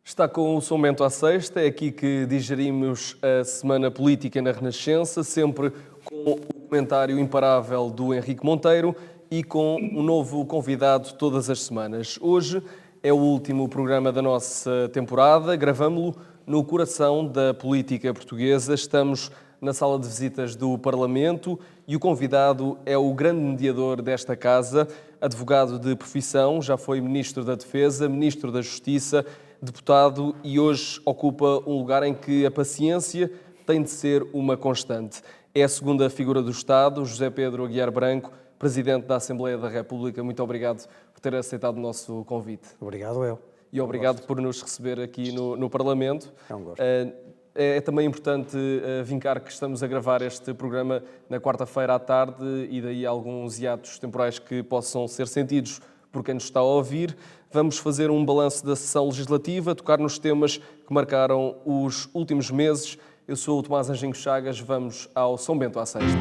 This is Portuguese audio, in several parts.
Está com o São Bento à Sexta, é aqui que digerimos a Semana Política na Renascença, sempre com o comentário imparável do Henrique Monteiro e com um novo convidado todas as semanas. Hoje é o último programa da nossa temporada, gravamo-lo no coração da política portuguesa. Estamos na sala de visitas do Parlamento e o convidado é o grande mediador desta casa, advogado de profissão, já foi Ministro da Defesa, Ministro da Justiça, deputado e hoje ocupa um lugar em que a paciência tem de ser uma constante. É a segunda figura do Estado, José Pedro Aguiar Branco, Presidente da Assembleia da República. Muito obrigado por ter aceitado o nosso convite. Obrigado, eu. E obrigado por nos receber aqui no Parlamento. É um gosto. É também importante vincar que estamos a gravar este programa na quarta-feira à tarde e daí alguns hiatos temporais que possam ser sentidos por quem nos está a ouvir. Vamos fazer um balanço da sessão legislativa, tocar nos temas que marcaram os últimos meses. Eu sou o Tomás Anjinho Chagas, vamos ao São Bento à Sexta.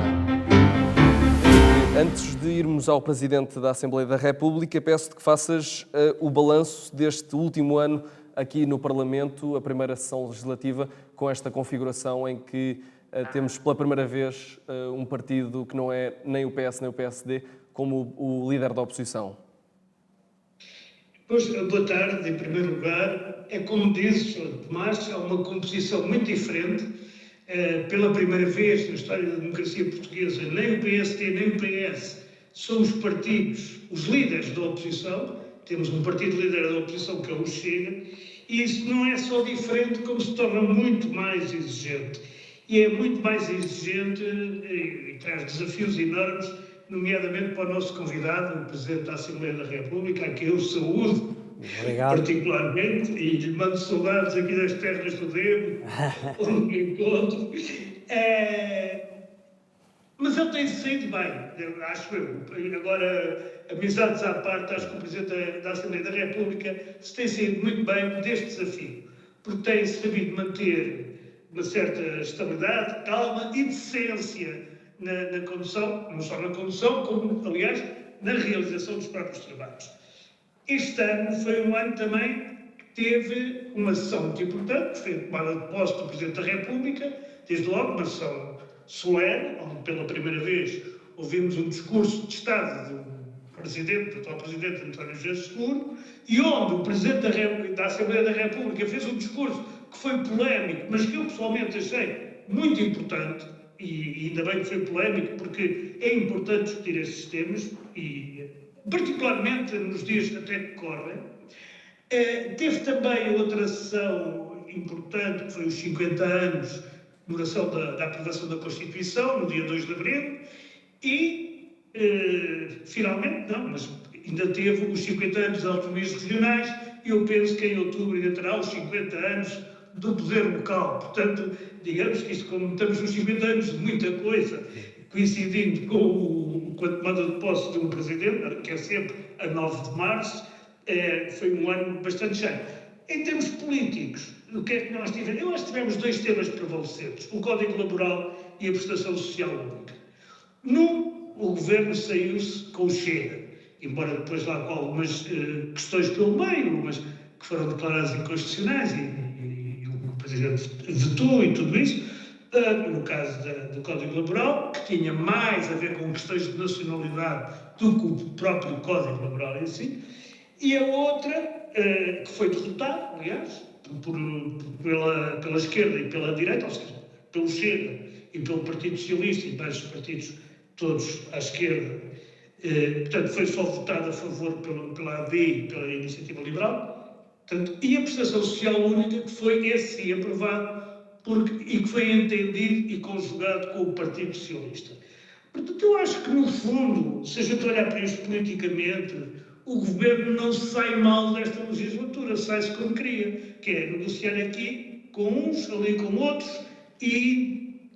Antes de irmos ao Presidente da Assembleia da República, peço-te que faças o balanço deste último ano aqui no Parlamento, a primeira sessão legislativa, com esta configuração em que temos pela primeira vez um partido que não é nem o PS nem o PSD como o líder da oposição. Pois, boa tarde. Em primeiro lugar, é como disse o Tomás, há uma composição muito diferente. Pela primeira vez na história da democracia portuguesa, nem o PSD nem o PS são os partidos, os líderes da oposição. Temos um partido líder da oposição que é o Chega, e isso não é só diferente, como se torna muito mais exigente. E é muito mais exigente e traz desafios enormes, nomeadamente para o nosso convidado, o Presidente da Assembleia da República, a quem eu saúdo particularmente e lhe mando saudades aqui das terras do Demo, onde me encontro. Mas ele tem saído bem, acho eu. Agora, amizades à parte, acho que o Presidente da Assembleia da República se tem saído muito bem deste desafio, porque tem sabido manter uma certa estabilidade, calma e decência na condução, não só na condução, como, aliás, na realização dos próprios trabalhos. Este ano foi um ano também que teve uma sessão muito importante, foi a tomada de posse do Presidente da República, desde logo uma sessão solene, onde pela primeira vez ouvimos um discurso de Estado do atual Presidente António José Seguro, e onde o Presidente da Assembleia da República fez um discurso que foi polémico, mas que eu pessoalmente achei muito importante, e ainda bem que foi polémico, porque é importante discutir esses temas, e particularmente nos dias até que correm. Teve também outra sessão importante, que foi os 50 anos de comemoração da aprovação da Constituição, no dia 2 de Abril, e, finalmente, não, mas ainda teve os 50 anos das autonomias regionais, e eu penso que em outubro ainda terá os 50 anos do poder local. Portanto, digamos que isto, como estamos nos 50 anos de muita coisa, coincidindo com a tomada de posse de um Presidente, que é sempre a 9 de março, foi um ano bastante cheio. Em termos políticos, o que é que nós tivemos? Eu acho que tivemos dois temas prevalecentes, o Código Laboral e a Prestação Social Única. O Governo saiu-se com o Chega, embora depois lá com algumas questões pelo meio, mas que foram declaradas inconstitucionais e o Presidente vetou e tudo isso. No caso do Código Laboral, que tinha mais a ver com questões de nacionalidade do que o próprio Código Laboral em si, e a outra, que foi derrotada, aliás, pela esquerda e pela direita, ou seja, pelo Chega e pelo Partido Socialista e vários partidos todos à esquerda, portanto foi só votada a favor pela AD e pela Iniciativa Liberal, portanto, e a Prestação Social Única, que foi esse sim aprovado, e que foi entendido e conjugado com o Partido Socialista. Portanto, eu acho que, no fundo, se a gente olhar para isto politicamente, o Governo não sai mal desta legislatura, sai-se como queria, que é negociar aqui com uns, ali com outros, e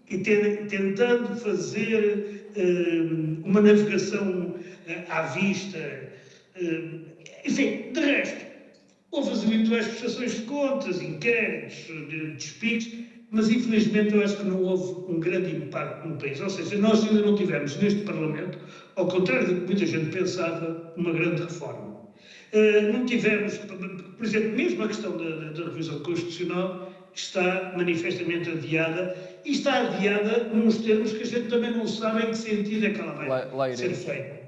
tentando fazer uma navegação à vista. Enfim, de resto, houve as habituais prestações de contas, inquéritos, despidos, mas infelizmente eu acho que não houve um grande impacto no país. Ou seja, nós ainda não tivemos neste Parlamento, ao contrário do que muita gente pensava, uma grande reforma. Não tivemos, Por exemplo, mesmo a questão da revisão constitucional está manifestamente adiada, e está adiada nos termos que a gente também não sabe em que sentido é que ela vai ser feita.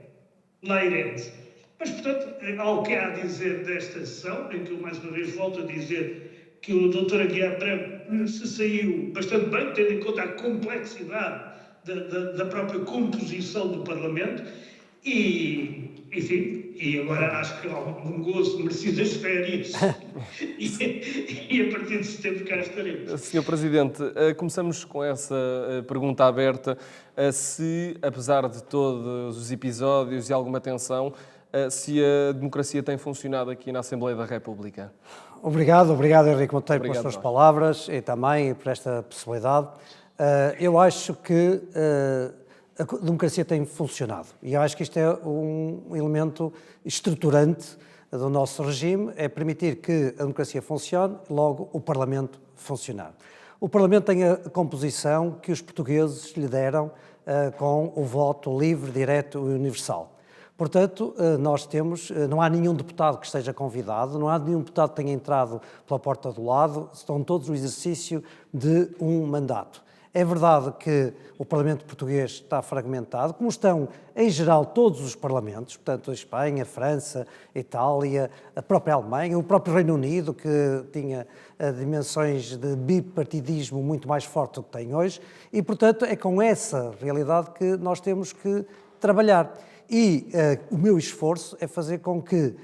Lá iremos. Mas, portanto, há o que há a dizer desta sessão, em que eu mais uma vez volto a dizer que o Dr. Aguiar Branco se saiu bastante bem, tendo em conta a complexidade da própria composição do Parlamento, e, enfim, e agora acho que há um gozo merecido das férias e a partir de setembro cá estaremos. Sr. Presidente, começamos com essa pergunta aberta, se, apesar de todos os episódios e alguma tensão, se a democracia tem funcionado aqui na Assembleia da República. Obrigado, Henrique Monteiro, pelas suas palavras e também por esta possibilidade. Eu acho que a democracia tem funcionado e eu acho que isto é um elemento estruturante do nosso regime, é permitir que a democracia funcione, logo o Parlamento funcionar. O Parlamento tem a composição que os portugueses lhe deram com o voto livre, direto e universal. Portanto, nós não há nenhum deputado que esteja convidado, não há nenhum deputado que tenha entrado pela porta do lado, estão todos no exercício de um mandato. É verdade que o Parlamento português está fragmentado, como estão, em geral, todos os parlamentos, portanto, a Espanha, a França, a Itália, a própria Alemanha, o próprio Reino Unido, que tinha dimensões de bipartidismo muito mais forte do que tem hoje, e, portanto, é com essa realidade que nós temos que trabalhar. E o meu esforço é fazer com que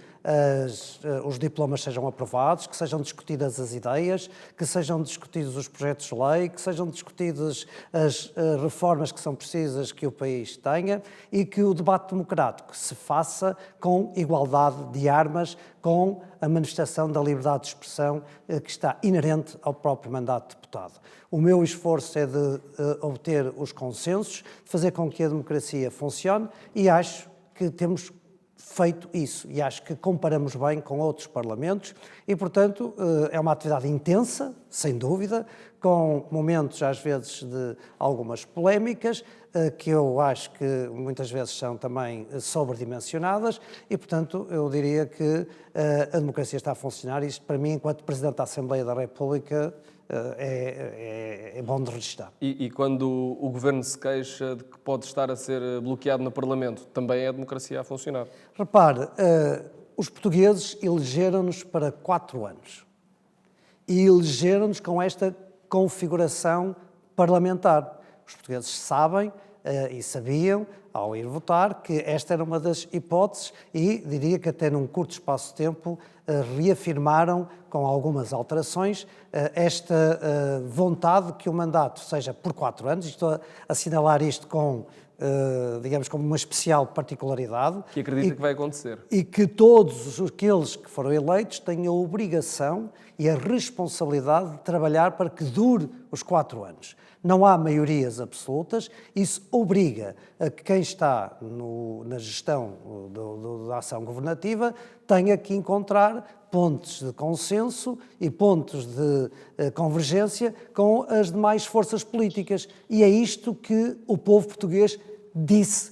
os diplomas sejam aprovados, que sejam discutidas as ideias, que sejam discutidos os projetos de lei, que sejam discutidas as reformas que são precisas que o país tenha e que o debate democrático se faça com igualdade de armas, com a manifestação da liberdade de expressão que está inerente ao próprio mandato de deputado. O meu esforço é de obter os consensos, de fazer com que a democracia funcione e acho que temos feito isso e acho que comparamos bem com outros parlamentos e, portanto, é uma atividade intensa, sem dúvida, com momentos às vezes de algumas polémicas, que eu acho que muitas vezes são também sobredimensionadas e, portanto, eu diria que a democracia está a funcionar e isto, para mim, enquanto Presidente da Assembleia da República, é bom de registrar. E quando o Governo se queixa de que pode estar a ser bloqueado no Parlamento, também é a democracia a funcionar? Repare, os portugueses elegeram-nos para 4 anos e elegeram-nos com esta configuração parlamentar. Os portugueses sabem e sabiam, ao ir votar, que esta era uma das hipóteses e diria que até num curto espaço de tempo reafirmaram, com algumas alterações, esta vontade que o mandato seja por 4 anos. Estou a assinalar isto com, digamos, como uma especial particularidade. Que acredita que vai acontecer. E que todos aqueles que foram eleitos têm a obrigação e a responsabilidade de trabalhar para que dure os 4 anos. Não há maiorias absolutas, isso obriga a que quem está na gestão da ação governativa tenha que encontrar pontos de consenso e pontos de convergência com as demais forças políticas. E é isto que o povo português disse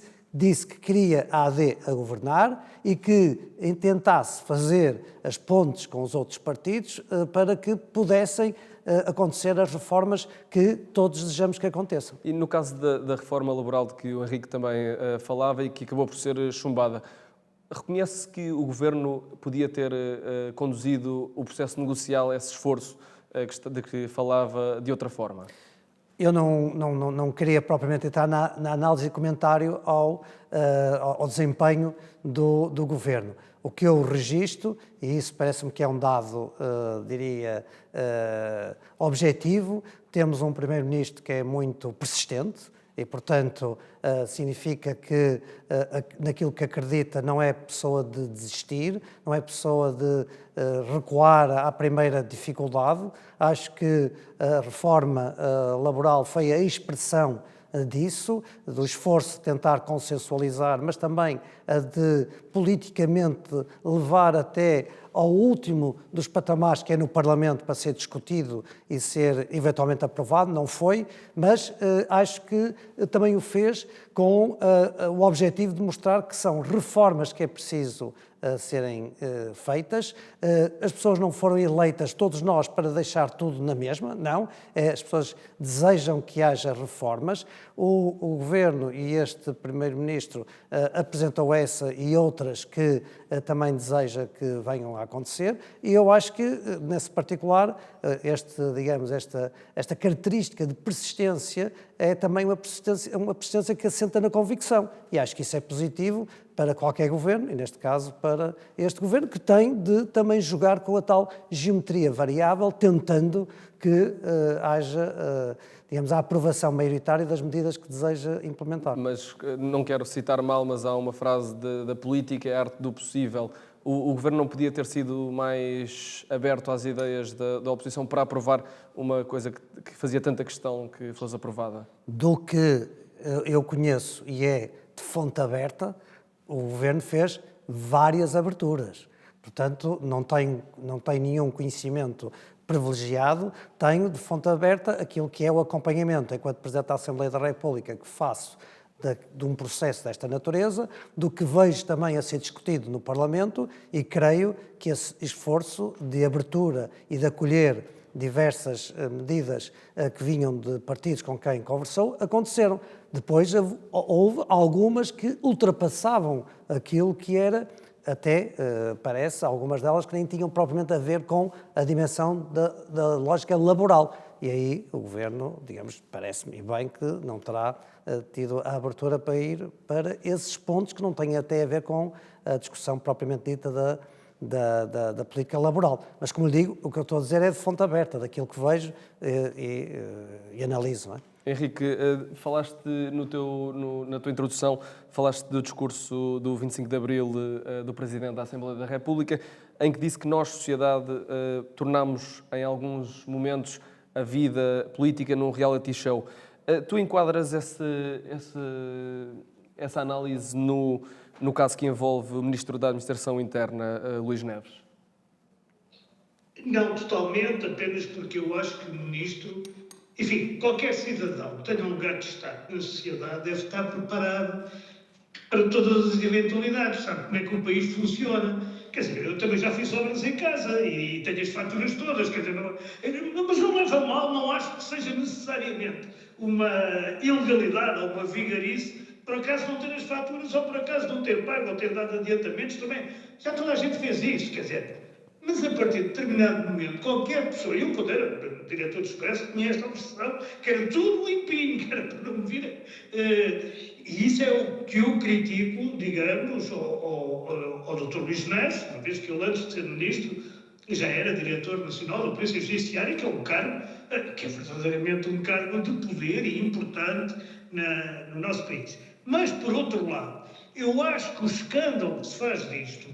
que queria a AD a governar e que tentasse fazer as pontes com os outros partidos para que pudessem acontecer as reformas que todos desejamos que aconteçam. E no caso da reforma laboral de que o Henrique também falava e que acabou por ser chumbada, reconhece que o Governo podia ter conduzido o processo negocial, esse esforço de que falava, de outra forma? Eu não queria propriamente entrar na análise e comentário ao desempenho do Governo. O que eu registro, e isso parece-me que é um dado, diria, objetivo, temos um Primeiro-Ministro que é muito persistente e, portanto, significa que naquilo que acredita não é pessoa de desistir, não é pessoa de recuar à primeira dificuldade. Acho que a reforma laboral foi a expressão disso, do esforço de tentar consensualizar, mas também a de politicamente levar até ao último dos patamares, que é no Parlamento, para ser discutido e ser eventualmente aprovado, não foi, mas acho que também o fez com o objetivo de mostrar que são reformas que é preciso serem feitas. As pessoas não foram eleitas, todos nós, para deixar tudo na mesma, não. As pessoas desejam que haja reformas. O Governo e este Primeiro-Ministro apresentou essa e outras que também deseja que venham a acontecer, e eu acho que, nesse particular, esta característica de persistência é também uma persistência que assenta na convicção, e acho que isso é positivo para qualquer governo, e neste caso para este governo, que tem de também jogar com a tal geometria variável, tentando que haja, digamos, a aprovação maioritária das medidas que deseja implementar. Mas não quero citar mal, mas há uma frase da política, é a arte do possível. O Governo não podia ter sido mais aberto às ideias da oposição para aprovar uma coisa que fazia tanta questão que fosse aprovada? Do que eu conheço e é de fonte aberta, o Governo fez várias aberturas. Portanto, não tem nenhum conhecimento privilegiado, tenho de fonte aberta aquilo que é o acompanhamento, enquanto Presidente da Assembleia da República, que faço de um processo desta natureza, do que vejo também a ser discutido no Parlamento, e creio que esse esforço de abertura e de acolher diversas medidas que vinham de partidos com quem conversou, aconteceram. Depois houve algumas que ultrapassavam aquilo que era, até parece, algumas delas que nem tinham propriamente a ver com a dimensão da lógica laboral. E aí o Governo, digamos, parece-me bem que não terá tido a abertura para ir para esses pontos que não têm até a ver com a discussão propriamente dita da política laboral. Mas, como lhe digo, o que eu estou a dizer é de fonte aberta, daquilo que vejo e analiso, não é? Henrique, falaste na tua introdução, falaste do discurso do 25 de Abril do Presidente da Assembleia da República, em que disse que nós, sociedade, tornámos em alguns momentos a vida política num reality show. Tu enquadras essa análise no caso que envolve o Ministro da Administração Interna, Luís Neves? Não totalmente, apenas porque eu acho que o Ministro... Enfim, qualquer cidadão que tenha um lugar de destaque na sociedade deve estar preparado para todas as eventualidades, sabe como é que o país funciona. Quer dizer, eu também já fiz obras em casa e tenho as faturas todas, quer dizer, mas não leva mal, não acho que seja necessariamente uma ilegalidade ou uma vigarice por acaso não ter as faturas ou por acaso não ter pago ou ter dado adiantamentos também. Já toda a gente fez isto, quer dizer... Mas a partir de determinado momento, qualquer pessoa, eu quando era diretor de Expresso, tinha esta obsessão, que era tudo limpinho, que era para não me vir. E isso é o que eu critico, digamos, ao Dr. Luís Neves, uma vez que ele, antes de ser ministro, já era diretor nacional da Polícia Judiciária, que é um cargo, que é verdadeiramente um cargo de poder e importante no nosso país. Mas, por outro lado, eu acho que o escândalo que se faz disto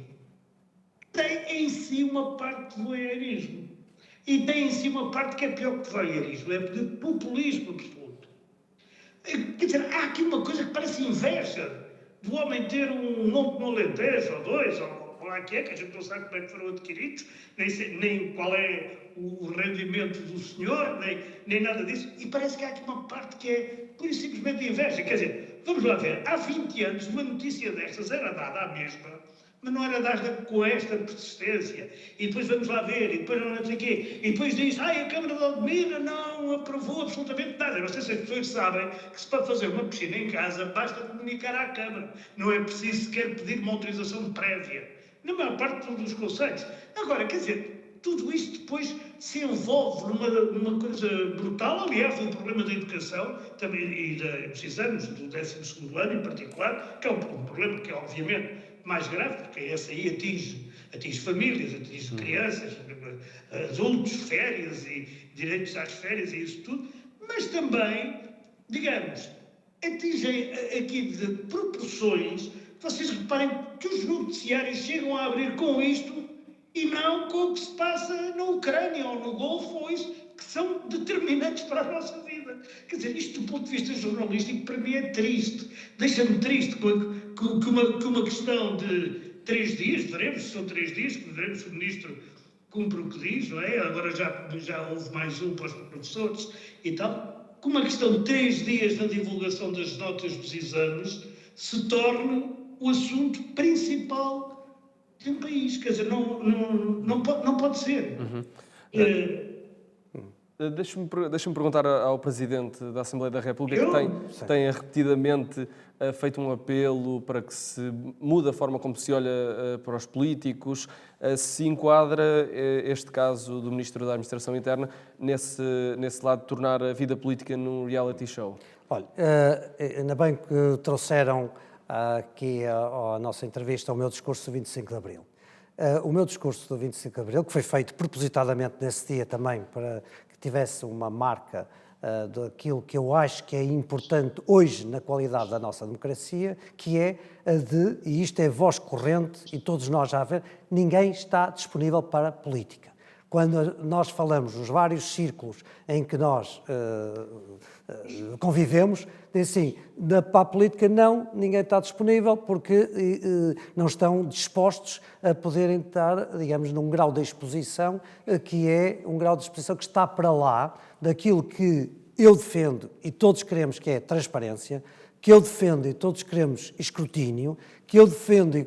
tem em si uma parte de voyeurismo. E tem em si uma parte que é pior que voyeurismo, é de populismo absoluto. Quer dizer, há aqui uma coisa que parece inveja do homem ter um monte no Alentejo, ou dois, ou lá que a gente não sabe como é que foram adquiridos, nem qual é o rendimento do senhor, nem nada disso. E parece que há aqui uma parte que é pura e simplesmente inveja. Quer dizer, vamos lá ver, há 20 anos uma notícia destas era dada à mesma, mas não era dada com esta persistência. E depois vamos lá ver, e depois não sei o quê. E depois diz, a Câmara de Odmira não aprovou absolutamente nada. Não sei se as pessoas sabem que se para fazer uma piscina em casa basta comunicar à Câmara. Não é preciso sequer pedir uma autorização prévia. Na maior parte dos conselhos. Agora, quer dizer, tudo isto depois se envolve numa coisa brutal. Aliás, o problema da educação também, e dos anos, do 12º ano em particular, que é um problema que é obviamente mais grave, porque essa aí atinge famílias, atinge crianças, adultos, férias e direitos às férias e isso tudo, mas também, digamos, atingem aqui de proporções. Vocês reparem que os noticiários chegam a abrir com isto e não com o que se passa na Ucrânia ou no Golfo, ou isso, que são determinantes para a nossa vida. Quer dizer, isto do ponto de vista jornalístico para mim é triste. Deixa-me triste que uma questão de 3 dias, veremos se são 3 dias, veremos se o Ministro cumpre o que diz, não é? Agora já houve mais um para os professores e tal. Como a questão de 3 dias na divulgação das notas dos exames se torne o assunto principal de um país. Quer dizer, não pode ser. Deixa-me perguntar ao Presidente da Assembleia da República, que tem repetidamente feito um apelo para que se mude a forma como se olha para os políticos. Se enquadra este caso do Ministro da Administração Interna nesse lado de tornar a vida política num reality show? Olha, ainda bem que trouxeram aqui à nossa entrevista o meu discurso do 25 de Abril. O meu discurso do 25 de Abril, que foi feito propositadamente nesse dia também para que tivesse uma marca daquilo que eu acho que é importante hoje na qualidade da nossa democracia, que é a de, e isto é voz corrente, e todos nós já vemos, ninguém está disponível para a política. Quando nós falamos nos vários círculos em que nós convivemos, diz assim, para a política não, ninguém está disponível porque não estão dispostos a poderem estar, digamos, num grau de exposição que é um grau de exposição que está para lá daquilo que eu defendo e todos queremos, que é transparência, que eu defendo e todos queremos escrutínio, que eu defendo e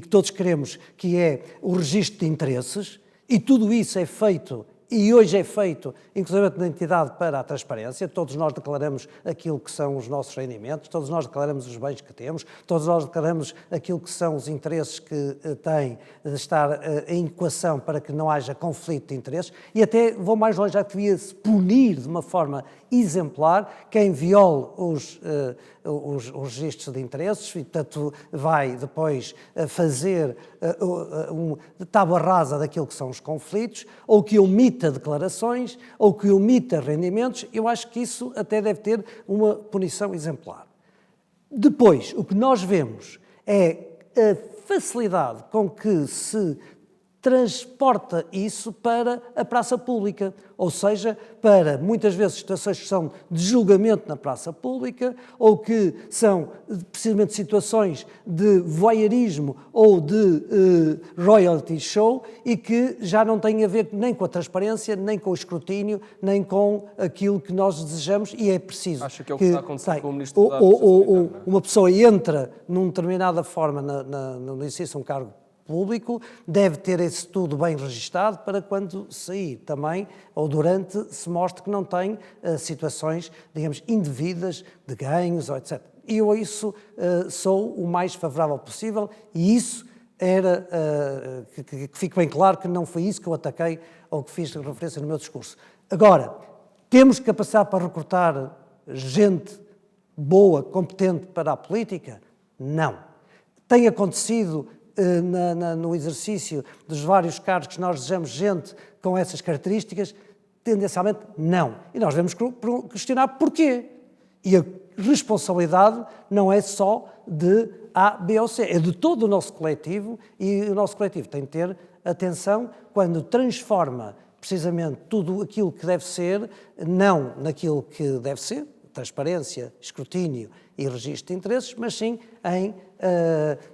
que todos queremos, que é o registro de interesses, e tudo isso é feito, e hoje é feito, inclusive na entidade para a transparência. Todos nós declaramos aquilo que são os nossos rendimentos, todos nós declaramos os bens que temos, todos nós declaramos aquilo que são os interesses que têm de estar em equação para que não haja conflito de interesses, e até vou mais longe, já que devia-se punir de uma forma exemplar quem viole os registros de interesses e, portanto, vai depois fazer tábua rasa daquilo que são os conflitos, ou que omita declarações, ou que omita rendimentos. Eu acho que isso até deve ter uma punição exemplar. Depois, o que nós vemos é a facilidade com que se transporta isso para a praça pública, ou seja, para muitas vezes situações que são de julgamento na praça pública ou que são precisamente situações de voyeurismo ou de royalty show e que já não têm a ver nem com a transparência, nem com o escrutínio, nem com aquilo que nós desejamos, e é preciso. Acha que é o que está a acontecer com o Ministro da Administração Interna? Uma pessoa entra numa determinada forma no exercício de um cargo público, deve ter esse tudo bem registado para quando sair também, ou durante, se mostre que não tem situações, digamos, indevidas de ganhos, ou etc. E eu a isso sou o mais favorável possível, e isso era, que fique bem claro que não foi isso que eu ataquei ou que fiz referência no meu discurso. Agora, temos capacidade para recrutar gente boa, competente para a política? Não. Tem acontecido no exercício dos vários cargos que nós desejamos gente com essas características? Tendencialmente, não. E nós devemos questionar porquê. E a responsabilidade não é só de A, B ou C, é de todo o nosso coletivo, e o nosso coletivo tem de ter atenção quando transforma precisamente tudo aquilo que deve ser, não naquilo que deve ser, transparência, escrutínio e registro de interesses, mas sim em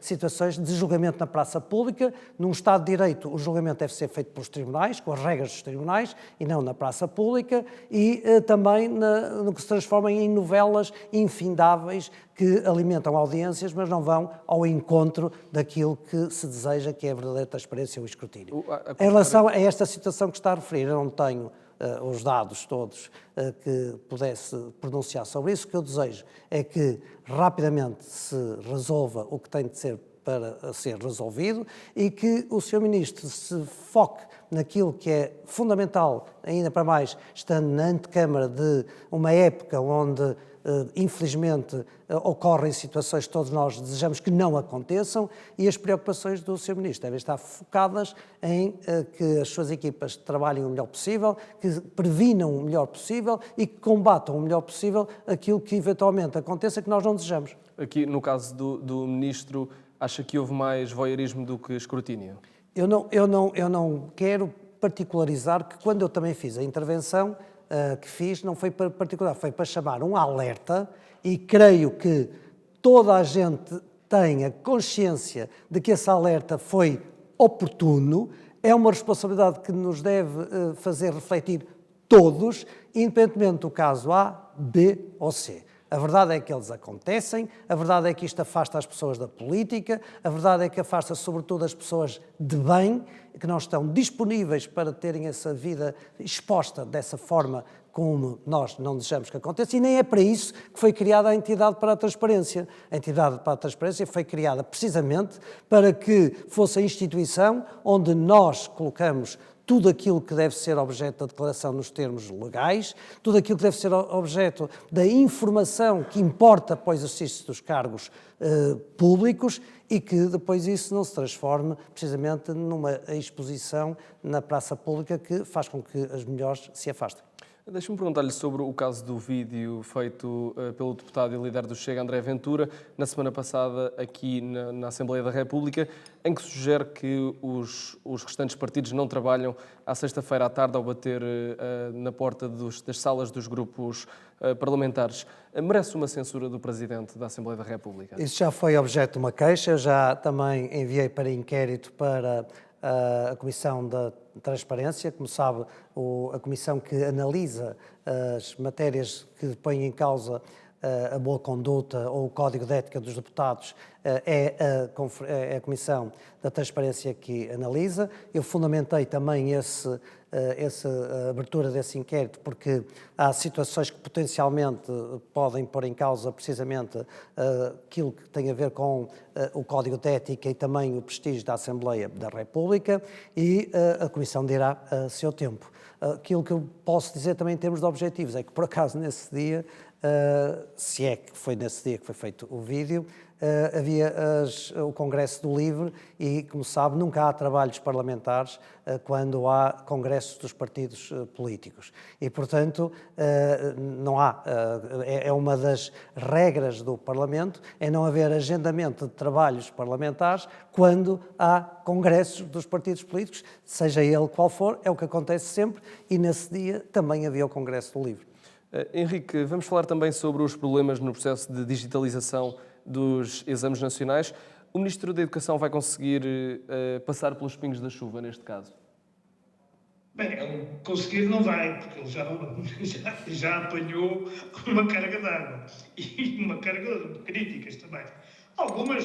situações de julgamento na praça pública. Num Estado de Direito, o julgamento deve ser feito pelos tribunais, com as regras dos tribunais, e não na praça pública, e também no que se transforma em novelas infindáveis que alimentam audiências, mas não vão ao encontro daquilo que se deseja, que é a verdadeira transparência ou escrutínio. Em relação a esta situação que está a referir, eu não tenho os dados todos que pudesse pronunciar sobre isso. O que eu desejo é que rapidamente se resolva o que tem de ser para ser resolvido e que o Sr. Ministro se foque naquilo que é fundamental, ainda para mais estando na antecâmara de uma época onde infelizmente ocorrem situações que todos nós desejamos que não aconteçam, e as preocupações do Sr. Ministro devem estar focadas em que as suas equipas trabalhem o melhor possível, que previnam o melhor possível e que combatam o melhor possível aquilo que eventualmente aconteça que nós não desejamos. Aqui, no caso do Ministro, acha que houve mais voyeurismo do que escrutínio? Eu não quero particularizar que quando eu também fiz a intervenção que fiz, não foi para particular, foi para chamar um alerta, e creio que toda a gente tenha consciência de que esse alerta foi oportuno, é uma responsabilidade que nos deve fazer refletir todos, independentemente do caso A, B ou C. A verdade é que eles acontecem, a verdade é que isto afasta as pessoas da política, a verdade é que afasta sobretudo as pessoas de bem, que não estão disponíveis para terem essa vida exposta dessa forma como nós não desejamos que aconteça, e nem é para isso que foi criada a Entidade para a Transparência. A Entidade para a Transparência foi criada precisamente para que fosse a instituição onde nós colocamos tudo aquilo que deve ser objeto da declaração nos termos legais, tudo aquilo que deve ser objeto da informação que importa para o exercício dos cargos públicos e que depois isso não se transforme precisamente numa exposição na praça pública que faz com que as melhores se afastem. Deixa-me perguntar-lhe sobre o caso do vídeo feito pelo deputado e líder do Chega, André Ventura, na semana passada aqui na Assembleia da República, em que sugere que os restantes partidos não trabalham à sexta-feira à tarde ao bater na porta das salas dos grupos parlamentares. Merece uma censura do Presidente da Assembleia da República? Isso já foi objeto de uma queixa, eu já também enviei para inquérito para a Comissão da Transparência, como sabe, a Comissão que analisa as matérias que põem em causa a boa conduta ou o Código de Ética dos Deputados é a Comissão da Transparência que analisa. Eu fundamentei também essa abertura desse inquérito porque há situações que potencialmente podem pôr em causa precisamente aquilo que tem a ver com o Código de Ética e também o prestígio da Assembleia da República e a Comissão dirá a seu tempo. Aquilo que eu posso dizer também em termos de objetivos é que, por acaso, nesse dia, se é que foi nesse dia que foi feito o vídeo, havia o Congresso do Livre e, como sabe, nunca há trabalhos parlamentares quando há congressos dos partidos políticos. E, portanto, não há. É uma das regras do Parlamento, é não haver agendamento de trabalhos parlamentares quando há congressos dos partidos políticos, seja ele qual for, é o que acontece sempre, e nesse dia também havia o Congresso do Livre. Henrique, vamos falar também sobre os problemas no processo de digitalização dos exames nacionais. O Ministro da Educação vai conseguir passar pelos pingos da chuva neste caso? Bem, ele conseguir não vai, porque ele já apanhou uma carga d'água e uma carga de críticas também. Algumas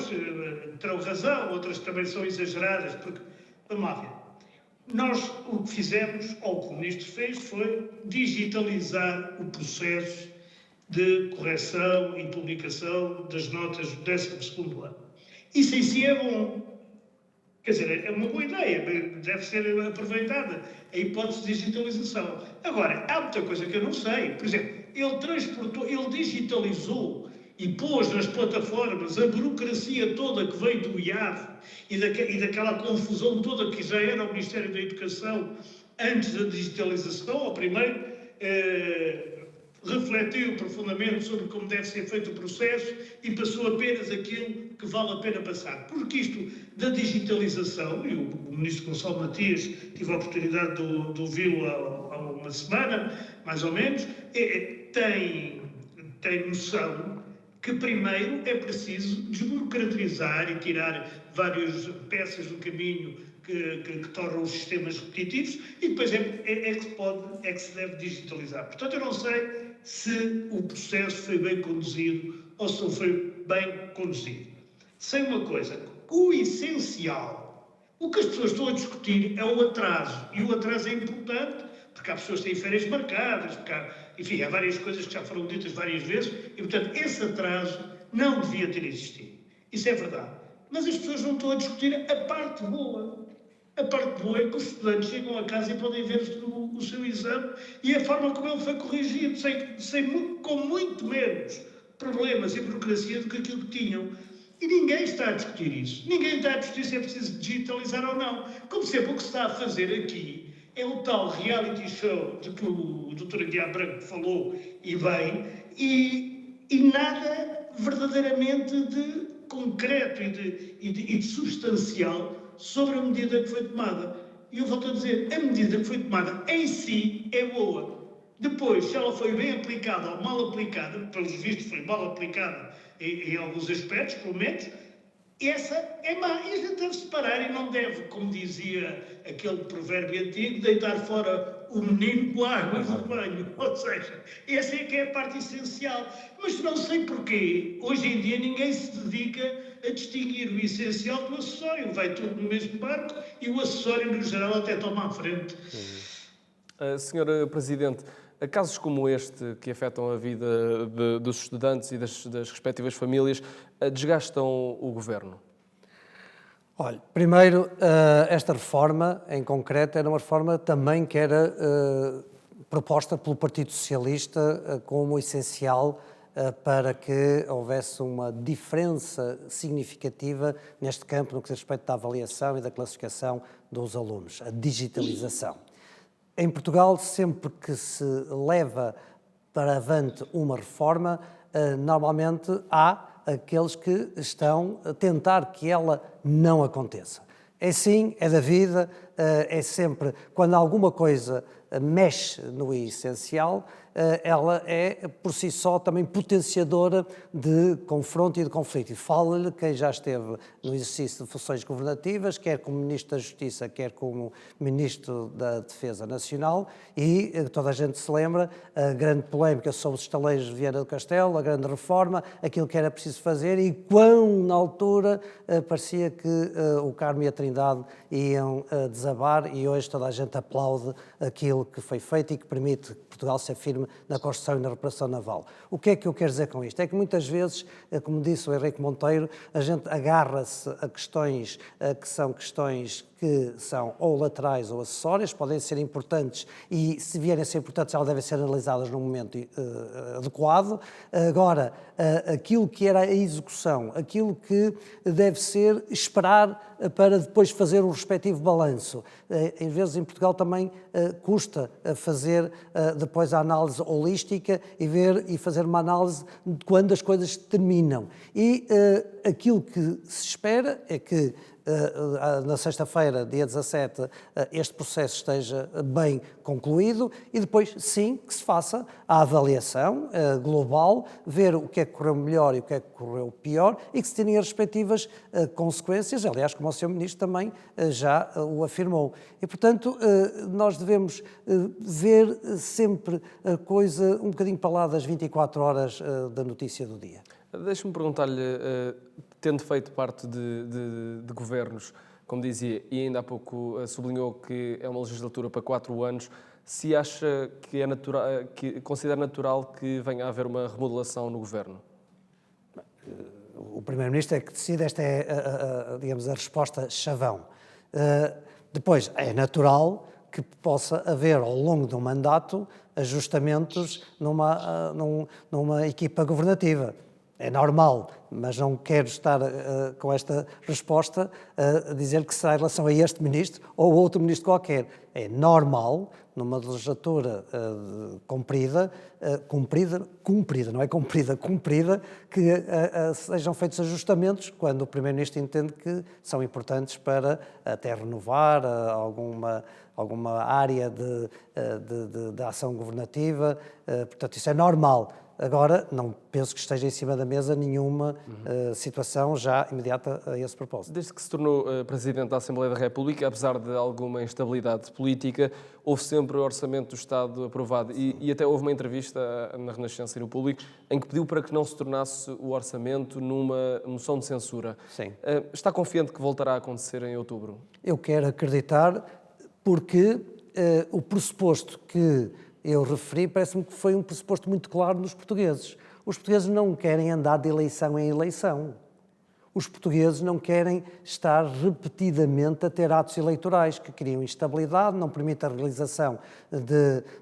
terão razão, outras também são exageradas, porque, vamos lá ver, nós o que fizemos, ou o que o Ministro fez, foi digitalizar o processo de correção e publicação das notas do 12º ano. Isso em si é bom. Quer dizer, é uma boa ideia, deve ser aproveitada a hipótese de digitalização. Agora, há muita coisa que eu não sei. Por exemplo, ele digitalizou e pôs nas plataformas a burocracia toda que veio do IAD e daquela confusão toda que já era o Ministério da Educação antes da digitalização. Ao primeiro, refletiu profundamente sobre como deve ser feito o processo e passou apenas aquilo que vale a pena passar. Porque isto da digitalização, e o Ministro Gonçalo Matias tive a oportunidade de ouvi-lo há uma semana, mais ou menos, tem noção que primeiro é preciso desburocratizar e tirar várias peças do caminho que tornam os sistemas repetitivos e depois é que se deve digitalizar. Portanto, eu não sei se o processo foi bem conduzido ou se não foi bem conduzido. Sei uma coisa, o essencial, o que as pessoas estão a discutir é o atraso, e o atraso é importante, porque há pessoas que têm férias marcadas, porque há várias coisas que já foram ditas várias vezes, e portanto esse atraso não devia ter existido. Isso é verdade. Mas as pessoas não estão a discutir a parte boa. A parte boa é que os estudantes chegam a casa e podem ver o seu exame e a forma como ele foi corrigido, com muito menos problemas e burocracia do que aquilo que tinham. E ninguém está a discutir isso. Ninguém está a discutir se é preciso digitalizar ou não. Como sempre, o que se está a fazer aqui é o tal reality show de que o Dr. Aguiar Branco falou e bem, e nada verdadeiramente de concreto e de substancial sobre a medida que foi tomada. E eu volto a dizer, a medida que foi tomada em si é boa. Depois, se ela foi bem aplicada ou mal aplicada, pelos vistos foi mal aplicada em alguns aspectos, pelo menos, Essa é má. E a gente deve separar e não deve, como dizia aquele provérbio antigo, deitar fora o menino com a água do banho. Ou seja, essa é que é a parte essencial. Mas não sei porquê, hoje em dia ninguém se dedica a distinguir o essencial do acessório. Vai tudo no mesmo barco e o acessório, no geral, até toma à frente. Senhora Presidente, casos como este, que afetam a vida dos estudantes e das respectivas famílias, desgastam o Governo? Olha, primeiro, esta reforma, em concreto, era uma reforma também que era proposta pelo Partido Socialista como essencial para que houvesse uma diferença significativa neste campo no que diz respeito da avaliação e da classificação dos alunos, a digitalização. Em Portugal, sempre que se leva para avante uma reforma, normalmente há aqueles que estão a tentar que ela não aconteça. É assim, é da vida, é sempre, quando alguma coisa mexe no essencial, ela é, por si só, também potenciadora de confronto e de conflito. E fala-lhe quem já esteve no exercício de funções governativas, quer como Ministro da Justiça, quer como Ministro da Defesa Nacional, e toda a gente se lembra a grande polémica sobre os estaleiros de Viana do Castelo, a grande reforma, aquilo que era preciso fazer e quão, na altura, parecia que o Carmo e a Trindade iam desabar, e hoje toda a gente aplaude aquilo que foi feito e que permite que Portugal se afirme na construção e na reparação naval. O que é que eu quero dizer com isto? É que muitas vezes, como disse o Henrique Monteiro, a gente agarra-se a questões que são questões que são ou laterais ou acessórias, podem ser importantes e, se vierem a ser importantes, elas devem ser analisadas num momento adequado. Agora, aquilo que era a execução, aquilo que deve ser esperar para depois fazer o respectivo balanço. Em vezes, em Portugal também custa fazer depois a análise holística e ver e fazer uma análise de quando as coisas terminam. E aquilo que se espera é que na sexta-feira, dia 17, este processo esteja bem concluído e depois, sim, que se faça a avaliação global, ver o que é que correu melhor e o que é que correu pior e que se tenham as respectivas consequências, aliás, como o Sr. Ministro também já o afirmou. E, portanto, nós devemos ver sempre a coisa um bocadinho para lá das 24 horas da notícia do dia. Deixe-me perguntar-lhe, tendo feito parte de governos, como dizia, e ainda há pouco sublinhou que é uma legislatura para 4 anos, se acha que é natural, que considera natural que venha a haver uma remodelação no governo? O Primeiro-Ministro é que decide, esta é, digamos, a resposta chavão. Depois, é natural que possa haver, ao longo de um mandato, ajustamentos numa equipa governativa. É normal, mas não quero estar com esta resposta a dizer que será em relação a este ministro ou outro ministro qualquer. É normal, numa legislatura cumprida, não é cumprida, que sejam feitos ajustamentos quando o Primeiro-Ministro entende que são importantes para até renovar alguma área de ação governativa. Portanto, isso é normal. Agora, não penso que esteja em cima da mesa nenhuma situação já imediata a esse propósito. Desde que se tornou Presidente da Assembleia da República, apesar de alguma instabilidade política, houve sempre o Orçamento do Estado aprovado e até houve uma entrevista na Renascença e no Público em que pediu para que não se tornasse o orçamento numa moção de censura. Sim. Está confiante que voltará a acontecer em outubro? Eu quero acreditar porque o pressuposto que eu referi, parece-me que foi um pressuposto muito claro nos portugueses. Os portugueses não querem andar de eleição em eleição. Os portugueses não querem estar repetidamente a ter atos eleitorais que criam instabilidade, não permitem a realização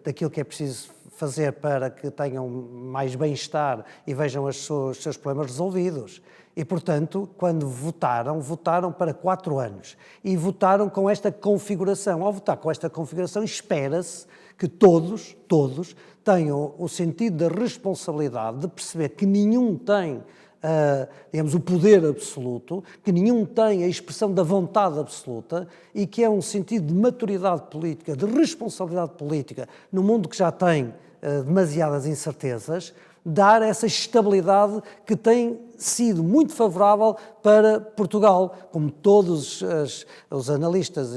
daquilo que é preciso fazer para que tenham mais bem-estar e vejam os seus problemas resolvidos. E, portanto, quando votaram para 4 anos e votaram com esta configuração. Ao votar com esta configuração, espera-se que todos tenham o sentido da responsabilidade de perceber que nenhum tem, digamos, o poder absoluto, que nenhum tem a expressão da vontade absoluta e que é um sentido de maturidade política, de responsabilidade política, num mundo que já tem demasiadas incertezas, dar essa estabilidade que tem sido muito favorável para Portugal, como todos os analistas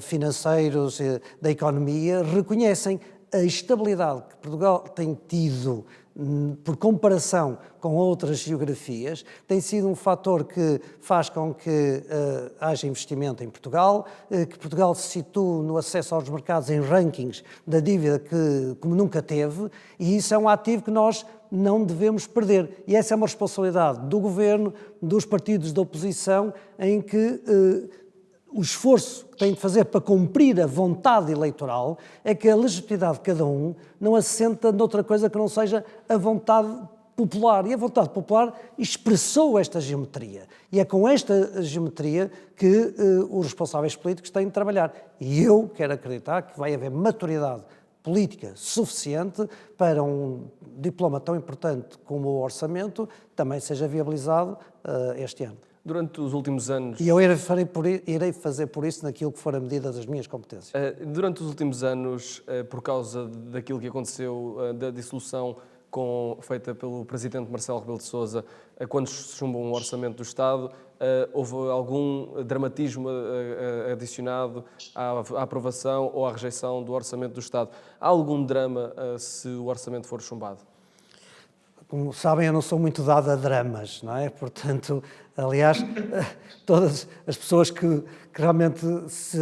financeiros da economia reconhecem. A estabilidade que Portugal tem tido, por comparação com outras geografias, tem sido um fator que faz com que haja investimento em Portugal, que Portugal se situe no acesso aos mercados em rankings da dívida como nunca teve, e isso é um ativo que nós não devemos perder. E essa é uma responsabilidade do Governo, dos partidos da oposição, em que o esforço que tem de fazer para cumprir a vontade eleitoral é que a legitimidade de cada um não assenta noutra coisa que não seja a vontade popular. E a vontade popular expressou esta geometria. E é com esta geometria que os responsáveis políticos têm de trabalhar. E eu quero acreditar que vai haver maturidade política suficiente para um diploma tão importante como o orçamento também seja viabilizado este ano. Durante os últimos anos... E eu irei fazer por isso naquilo que for a medida das minhas competências. Durante os últimos anos, por causa daquilo que aconteceu, da dissolução feita pelo Presidente Marcelo Rebelo de Sousa, quando se chumbou um orçamento do Estado, houve algum dramatismo adicionado à aprovação ou à rejeição do orçamento do Estado. Há algum drama se o orçamento for chumbado? Como sabem, eu não sou muito dado a dramas, não é? Portanto, aliás, todas as pessoas que realmente se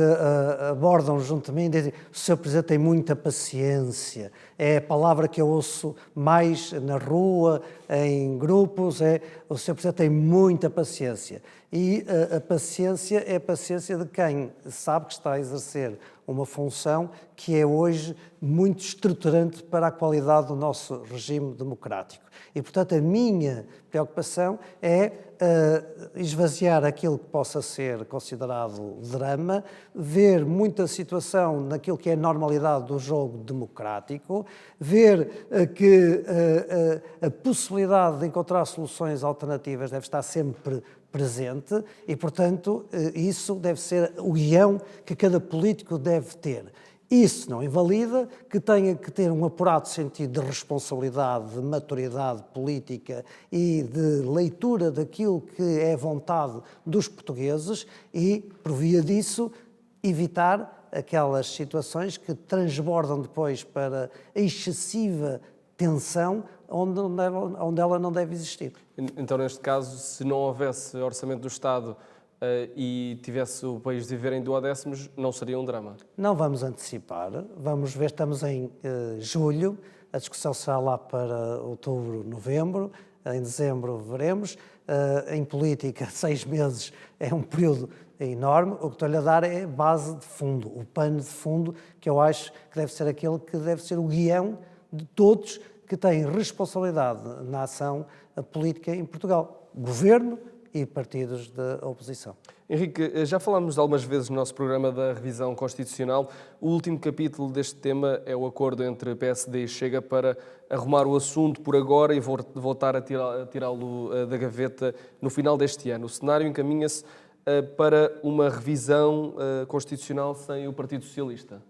abordam junto de mim dizem: o Sr. Presidente tem muita paciência. É a palavra que eu ouço mais na rua, em grupos, o Sr. Presidente tem muita paciência. E a paciência é a paciência de quem sabe que está a exercer uma função que é hoje muito estruturante para a qualidade do nosso regime democrático. E, portanto, a minha preocupação é esvaziar aquilo que possa ser considerado drama, ver muita situação naquilo que é a normalidade do jogo democrático, ver que a possibilidade de encontrar soluções alternativas deve estar sempre presente e, portanto, isso deve ser o guião que cada político deve ter. Isso não invalida que tenha que ter um apurado sentido de responsabilidade, de maturidade política e de leitura daquilo que é a vontade dos portugueses e, por via disso, evitar aquelas situações que transbordam depois para a excessiva tensão onde ela não deve existir. Então, neste caso, se não houvesse orçamento do Estado e tivesse o país de viver em duodécimos, não seria um drama? Não vamos antecipar, vamos ver, estamos em julho, a discussão será lá para outubro, novembro, em dezembro veremos. Em política, 6 meses é um período enorme, o que estou-lhe a dar é base de fundo, o pano de fundo, que eu acho que deve ser aquele que deve ser o guião de todos que têm responsabilidade na ação política em Portugal, governo e partidos da oposição. Henrique, já falámos algumas vezes no nosso programa da revisão constitucional. O último capítulo deste tema é o acordo entre PSD e Chega para arrumar o assunto por agora e voltar a tirá-lo da gaveta no final deste ano. O cenário encaminha-se para uma revisão constitucional sem o Partido Socialista.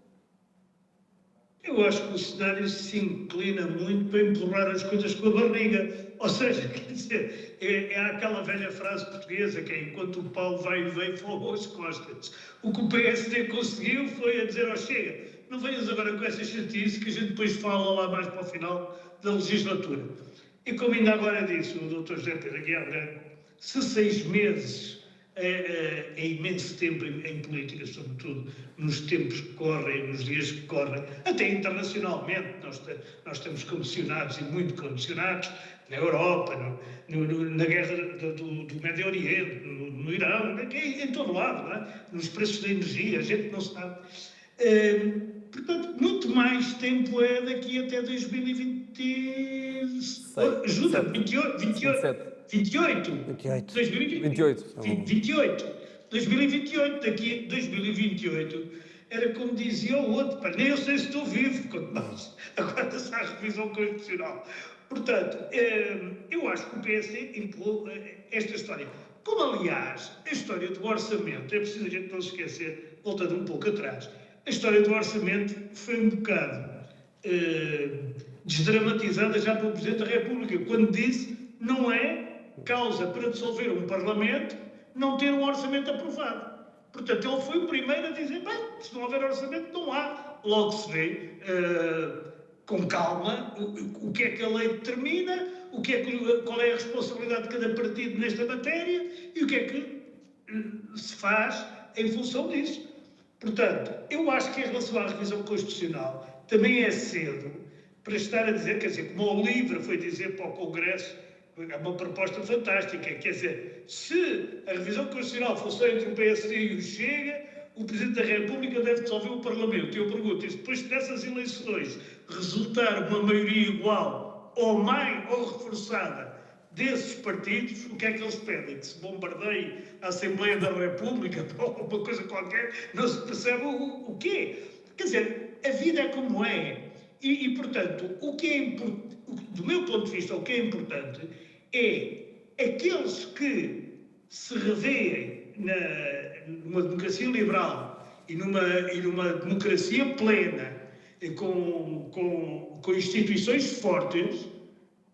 Eu acho que o cenário se inclina muito para empurrar as coisas com a barriga. Ou seja, quer dizer, é aquela velha frase portuguesa que é: enquanto o pau vai e vem, fogo às costas. O que o PSD conseguiu foi a dizer ao Chega: não venhas agora com essa chatice que a gente depois fala lá mais para o final da legislatura. E como ainda agora disse o Dr. José Pedro Aguiar Branco, se 6 meses é imenso tempo em política, sobretudo nos tempos que correm, nos dias que correm, até internacionalmente. Nós estamos condicionados e muito condicionados na Europa, na guerra do Médio Oriente, no Irão, em todo lado, não é? Nos preços da energia, a gente não sabe. Portanto, muito mais tempo é daqui até 2026. Ajuda, 28. 2028. Daqui a 2028 era como dizia o outro: nem eu sei se estou vivo, quanto mais agora se há revisão constitucional. Portanto, eu acho que o PSD empurrou esta história. Como, aliás, a história do orçamento, é preciso a gente não se esquecer, voltando um pouco atrás, a história do orçamento foi um bocado desdramatizada já pelo Presidente da República, quando disse não é causa para dissolver um Parlamento não ter um orçamento aprovado. Portanto, ele foi o primeiro a dizer, bem, se não houver orçamento, não há. Logo se vê, com calma, o que é que a lei determina, qual é a responsabilidade de cada partido nesta matéria e o que é que se faz em função disso. Portanto, eu acho que em relação à revisão constitucional também é cedo para estar a dizer, quer dizer, como o LIVRE foi dizer para o Congresso, é uma proposta fantástica, quer dizer, se a revisão constitucional fosse entre o PSD e o Chega, o Presidente da República deve dissolver o Parlamento. E eu pergunto, e depois dessas eleições resultar uma maioria igual ou mais ou reforçada desses partidos, o que é que eles pedem? Que se bombardeie a Assembleia da República ou uma coisa qualquer, não se percebe o quê? Quer dizer, a vida é como é. E portanto, o que é importante, do meu ponto de vista, o que é importante é aqueles que se revêem numa democracia liberal e numa democracia plena, com instituições fortes,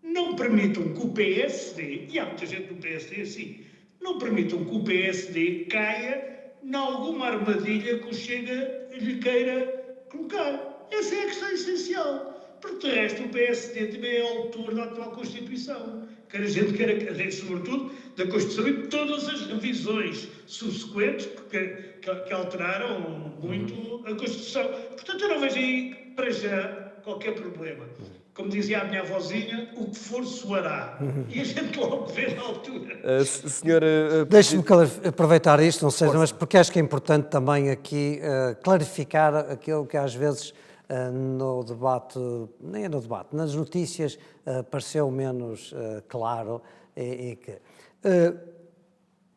não permitam que o PSD, e há muita gente do PSD assim, não permitam que o PSD caia em alguma armadilha que o Chega lhe queira colocar. Essa é a questão essencial. Porque, de resto, o PSD também é autor da atual Constituição. Quer a gente queira, sobretudo, da Constituição e de todas as revisões subsequentes que alteraram muito a Constituição. Portanto, eu não vejo aí, para já, qualquer problema. Como dizia a minha avózinha, o que for soará. E a gente logo vê na altura. Senhora... Deixe-me aproveitar isto, não sei, mas porque acho que é importante também aqui clarificar aquilo que às vezes no debate, nem é no debate, nas notícias pareceu menos claro, e que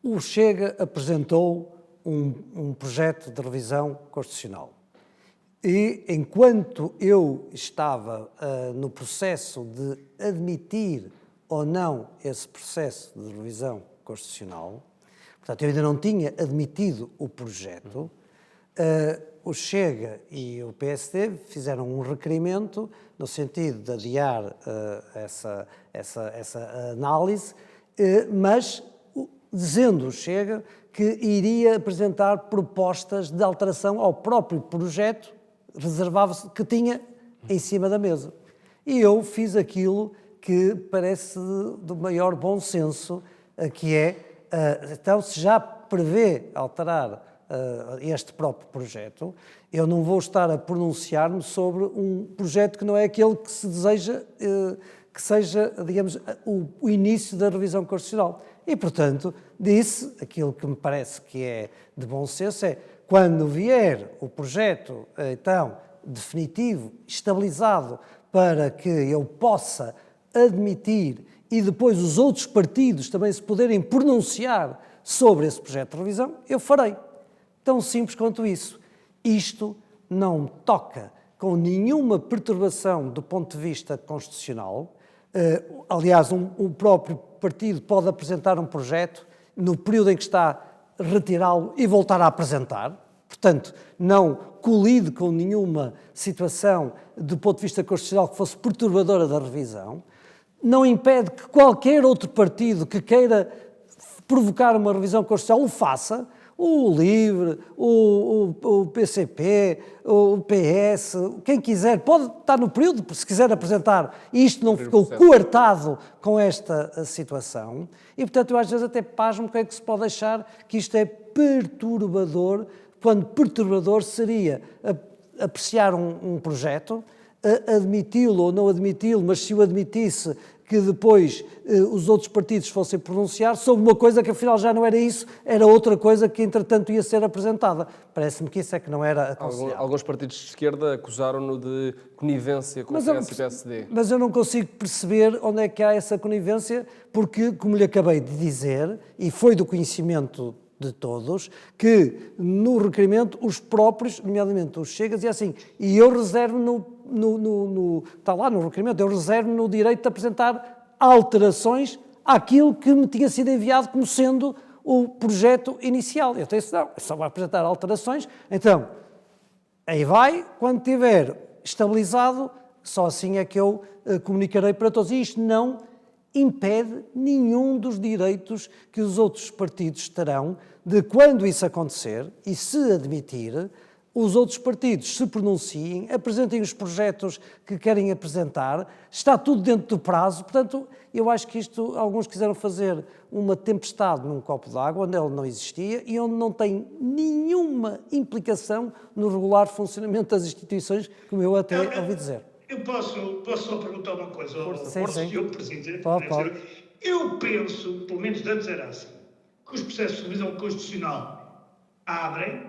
o Chega apresentou um projeto de revisão constitucional. E enquanto eu estava no processo de admitir ou não esse processo de revisão constitucional, portanto, eu ainda não tinha admitido o projeto, o Chega e o PSD fizeram um requerimento no sentido de adiar essa análise, mas dizendo o Chega que iria apresentar propostas de alteração ao próprio projeto, reservava-se, que tinha em cima da mesa. E eu fiz aquilo que parece do maior bom senso, que é, então, se já prevê alterar este próprio projeto, eu não vou estar a pronunciar-me sobre um projeto que não é aquele que se deseja que seja, digamos, o início da revisão constitucional. E, portanto, disse aquilo que me parece que é de bom senso, é quando vier o projeto, então, definitivo, estabilizado, para que eu possa admitir e depois os outros partidos também se poderem pronunciar sobre esse projeto de revisão, eu farei. Tão simples quanto isso. Isto não toca com nenhuma perturbação do ponto de vista constitucional. Aliás, o próprio partido pode apresentar um projeto no período em que está, retirá-lo e voltar a apresentar. Portanto, não colide com nenhuma situação do ponto de vista constitucional que fosse perturbadora da revisão. Não impede que qualquer outro partido que queira provocar uma revisão constitucional o faça. O LIVRE, o PCP, o PS, quem quiser, pode estar no período, se quiser apresentar, e isto não ficou coartado com esta situação, e portanto eu às vezes até pasmo que é que se pode achar que isto é perturbador, quando perturbador seria apreciar um projeto, admiti-lo ou não admiti-lo, mas se o admitisse, que depois os outros partidos fossem pronunciar sobre uma coisa que afinal já não era isso, era outra coisa que entretanto ia ser apresentada. Parece-me que isso é que não era aconselhável. Alguns partidos de esquerda acusaram-no de conivência com o PS e PSD. Mas eu não consigo perceber onde é que há essa conivência, porque, como lhe acabei de dizer, e foi do conhecimento de todos, que no requerimento os próprios, nomeadamente os Chegas, e assim, e eu reservo está lá no requerimento, eu reservo no direito de apresentar alterações àquilo que me tinha sido enviado como sendo o projeto inicial. Eu disse, não, só vai apresentar alterações, então, aí vai, quando tiver estabilizado, só assim é que eu comunicarei para todos. E isto não impede nenhum dos direitos que os outros partidos terão de, quando isso acontecer, e se admitir, os outros partidos se pronunciem, apresentem os projetos que querem apresentar, está tudo dentro do prazo. Portanto, eu acho que isto, alguns quiseram fazer uma tempestade num copo d'água onde ele não existia e onde não tem nenhuma implicação no regular funcionamento das instituições, como eu até ouvi dizer. Eu posso só perguntar uma coisa ao senhor Presidente? Pode. Eu penso, pelo menos antes era assim, que os processos de revisão constitucional abrem,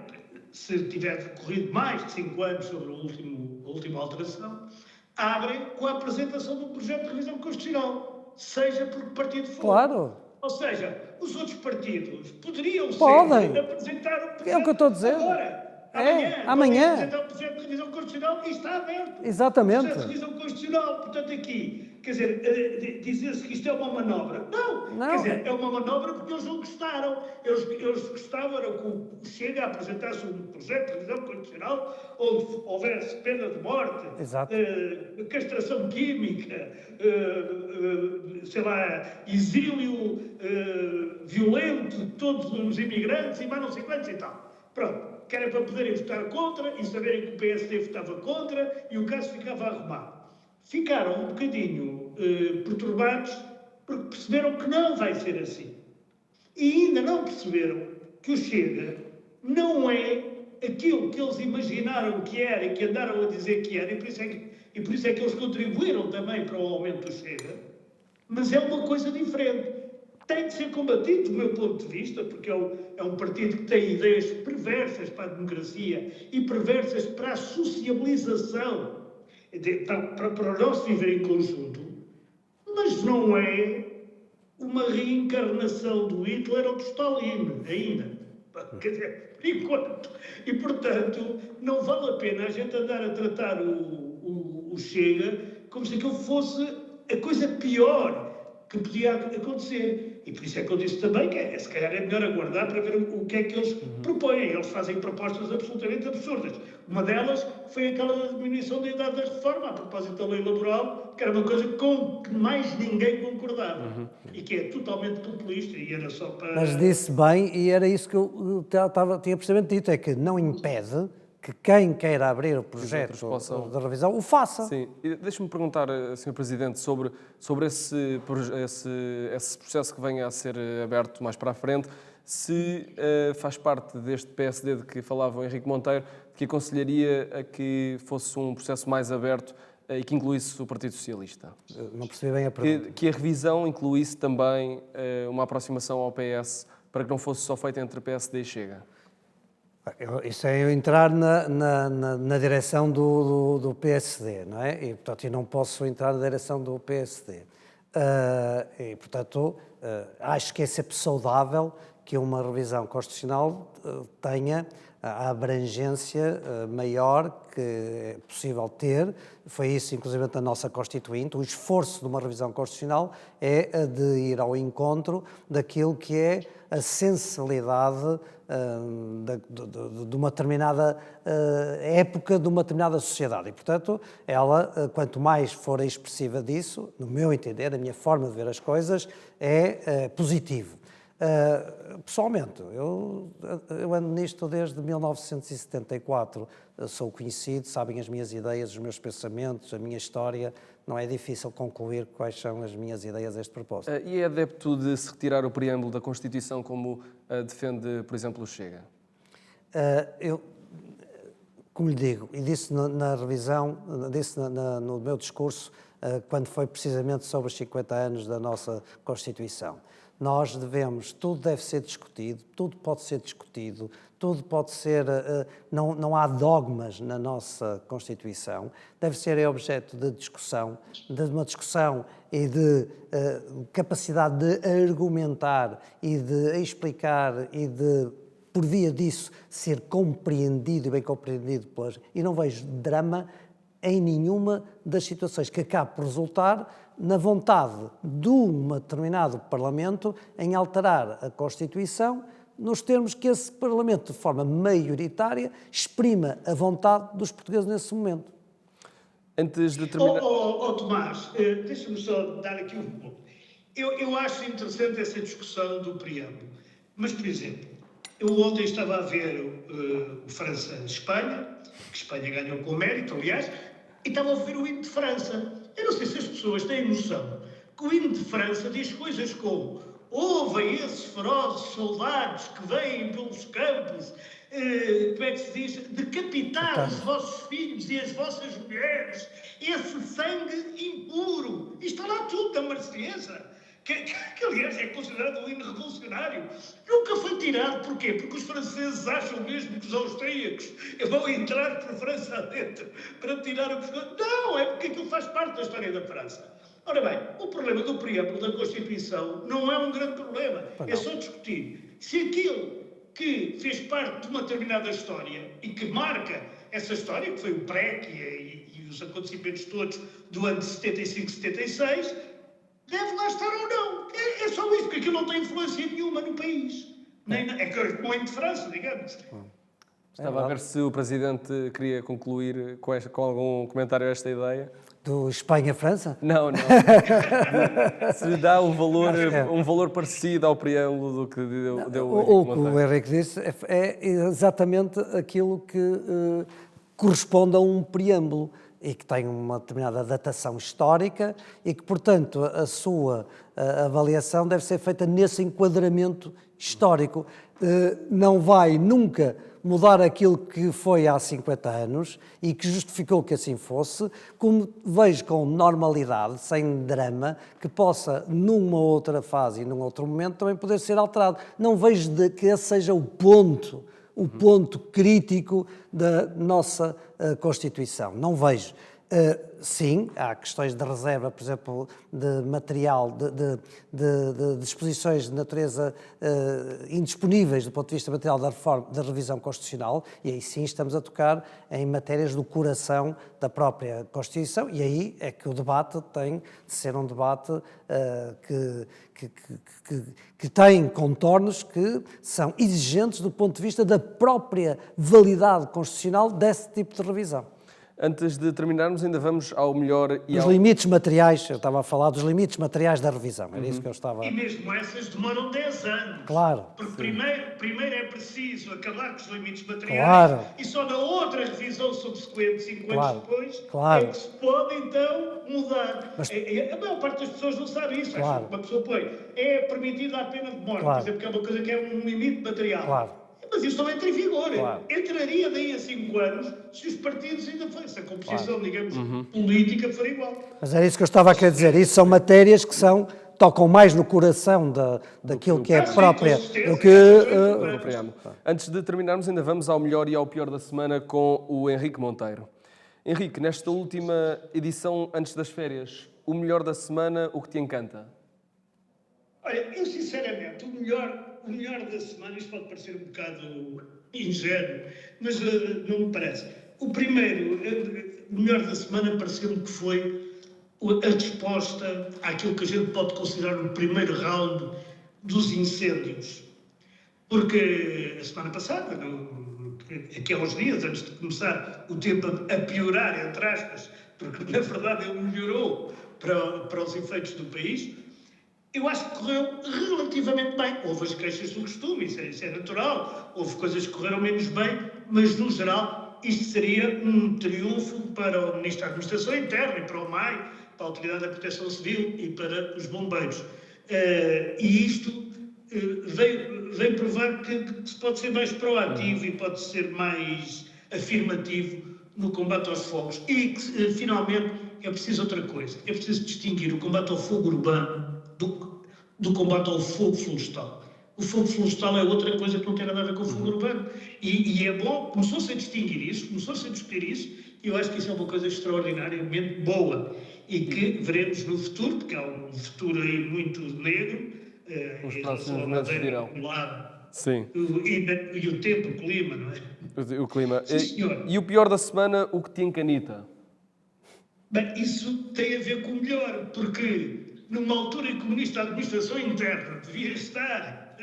se tiver decorrido mais de 5 anos sobre a última alteração, abrem com a apresentação do projeto de revisão constitucional, seja por que partido for. Claro. Ou seja, os outros partidos poderiam Podem apresentar o projeto é o que eu estou a dizer. agora. Amanhã. Apresentar o projeto de revisão constitucional e está aberto. Exatamente. O processo de revisão constitucional. Portanto, aqui, quer dizer, dizer-se que isto é uma manobra. Não. Quer dizer, é uma manobra porque eles não gostaram. Eles gostavam era que o Chega apresentasse um projeto de revisão constitucional onde houvesse pena de morte, castração química, sei lá, exílio violento de todos os imigrantes e mais não sei quantos e tal. Pronto, que era para poderem votar contra e saberem que o PSD votava contra e o caso ficava arrumado. Ficaram um bocadinho perturbados porque perceberam que não vai ser assim. E ainda não perceberam que o Chega não é aquilo que eles imaginaram que era e que andaram a dizer que era, e por isso é que eles contribuíram também para o aumento do Chega, mas é uma coisa diferente. Tem de ser combatido, do meu ponto de vista, porque é um partido que tem ideias perversas para a democracia e perversas para a sociabilização, para o nosso viver em conjunto, mas não é uma reencarnação do Hitler ou do Stalin, ainda. Quer dizer, por enquanto. E, portanto, não vale a pena a gente andar a tratar o Chega como se aquilo fosse a coisa pior que podia acontecer. E por isso é que eu disse também que se calhar é melhor aguardar para ver o que é que eles propõem. Eles fazem propostas absolutamente absurdas. Uma delas foi aquela da diminuição da idade da reforma, a propósito da lei laboral, que era uma coisa com que mais ninguém concordava. E que é totalmente populista e era só para... Mas disse bem, e era isso que eu tinha precisamente dito, é que não impede que quem queira abrir o projeto de revisão o faça. Sim, deixe-me perguntar, Sr. Presidente, sobre esse processo que venha a ser aberto mais para a frente, se faz parte deste PSD de que falava o Henrique Monteiro, que aconselharia a que fosse um processo mais aberto e que incluísse o Partido Socialista. Não percebi bem a pergunta. Que a revisão incluísse também uma aproximação ao PS, para que não fosse só feita entre PSD e Chega. Isso é eu entrar na direção do PSD, não é? E, portanto, eu não posso entrar na direção do PSD. E, portanto, acho que é sempre saudável que uma revisão constitucional tenha a abrangência maior que é possível ter. Foi isso, inclusive, da nossa Constituinte. O esforço de uma revisão constitucional é de ir ao encontro daquilo que é a sensibilidade de uma determinada época, de uma determinada sociedade. E, portanto, ela, quanto mais for expressiva disso, no meu entender, a minha forma de ver as coisas, é positivo. Pessoalmente, eu ando nisto desde 1974, sou conhecido, sabem as minhas ideias, os meus pensamentos, a minha história, não é difícil concluir quais são as minhas ideias a este propósito. E é adepto de se retirar o preâmbulo da Constituição como defende, por exemplo, o Chega? Eu, como lhe digo, e disse na revisão, disse no meu discurso, quando foi precisamente sobre os 50 anos da nossa Constituição. Nós tudo deve ser discutido, tudo pode ser discutido, tudo pode ser, não há dogmas na nossa Constituição, deve ser objeto de discussão, de uma discussão e de capacidade de argumentar e de explicar e de, por via disso, ser compreendido e bem compreendido e não vejo drama em nenhuma das situações que acabe por resultar na vontade de um determinado Parlamento em alterar a Constituição nos termos que esse Parlamento, de forma maioritária, exprima a vontade dos portugueses nesse momento. Antes de terminar... Tomás, deixa-me só dar aqui um ponto. Eu acho interessante essa discussão do preâmbulo. Mas, por exemplo, eu ontem estava a ver o França-Espanha, que Espanha ganhou com mérito, aliás, e estava a ouvir o hino de França. Eu não sei se as pessoas têm noção que o hino de França diz coisas como: ouvem esses ferozes soldados que vêm pelos campos, como é que se diz, decapitar os vossos filhos e as vossas mulheres, esse sangue impuro. Isto está lá tudo da Marsellesa, que aliás é considerado um hino revolucionário. Nunca foi tirado. Porquê? Porque os franceses acham mesmo que os austríacos vão entrar por França adentro para tirar o pescoço. Não, é porque aquilo faz parte da história da França. Ora bem, o problema do preâmbulo da Constituição não é um grande problema. É só discutir se aquilo que fez parte de uma determinada história e que marca essa história, que foi o PREC e os acontecimentos todos do ano de 75, 76, deve lá estar ou não. É só isso, porque aquilo não tem influência nenhuma no país. É que não é de França, digamos. Estava a ver se o Presidente queria concluir com algum comentário a esta ideia. Do Espanha-França? Não. Se dá um valor parecido ao preâmbulo do que deu o que o Henrique disse é exatamente aquilo que corresponde a um preâmbulo e que tem uma determinada datação histórica e que, portanto, a sua avaliação deve ser feita nesse enquadramento histórico. Não vai nunca mudar aquilo que foi há 50 anos e que justificou que assim fosse, como vejo com normalidade, sem drama, que possa, numa outra fase e num outro momento, também poder ser alterado. Não vejo que esse seja o ponto crítico da nossa Constituição. Não vejo. Sim, há questões de reserva, por exemplo, de material, de disposições de natureza indisponíveis do ponto de vista material da revisão constitucional, e aí sim estamos a tocar em matérias do coração da própria Constituição, e aí é que o debate tem de ser um debate que tem contornos que são exigentes do ponto de vista da própria validade constitucional desse tipo de revisão. Antes de terminarmos, ainda vamos ao melhor e os limites materiais, eu estava a falar dos limites materiais da revisão, era isso que eu estava... E mesmo essas demoram 10 anos. Claro. Porque primeiro é preciso acabar com os limites materiais, claro, e só na outra revisão subsequente, 5 anos depois, claro, é que se pode então mudar. Mas... A maior parte das pessoas não sabe isso. Claro. Uma pessoa põe, é permitida a pena de morte, claro, por exemplo, que é uma coisa que é um limite material. Claro. Mas isso não entra em vigor. Claro. Entraria daí a 5 anos se os partidos ainda fossem. A composição, digamos, política for igual. Mas era isso que eu estava a querer dizer. Isso são matérias que tocam mais no coração daquilo que é própria do que... Antes de terminarmos, ainda vamos ao melhor e ao pior da semana com o Henrique Monteiro. Henrique, nesta última edição, antes das férias, o melhor da semana, o que te encanta? Olha, eu sinceramente, o melhor da semana, isto pode parecer um bocado ingênuo, mas não me parece. O melhor da semana pareceu-me que foi a resposta àquilo que a gente pode considerar o primeiro round dos incêndios. Porque a semana passada, aqui há uns dias, antes de começar o tempo a piorar, entre aspas, porque na verdade ele melhorou para os efeitos do país, eu acho que correu relativamente bem. Houve as queixas do costume, isso é natural. Houve coisas que correram menos bem, mas, no geral, isto seria um triunfo para o Ministro da Administração Interna e para o MAI, para a Autoridade da Proteção Civil e para os bombeiros. E isto vem provar que se pode ser mais proativo e pode ser mais afirmativo no combate aos fogos. E que, finalmente, é preciso outra coisa. É preciso distinguir o combate ao fogo urbano do combate ao fogo florestal. O fogo florestal é outra coisa que não tem nada a ver com o fogo urbano. E é bom, começou-se a distinguir isso, começou-se a discutir isso, e eu acho que isso é uma coisa extraordinariamente boa e que veremos no futuro, porque há um futuro aí muito negro. Os próximos meses dirão. Sim. E o tempo, o clima, não é? O clima. Sim, senhor. E o pior da semana, o que te encanita? Bem, isso tem a ver com o melhor, porque numa altura em que o Ministro da Administração Interna devia estar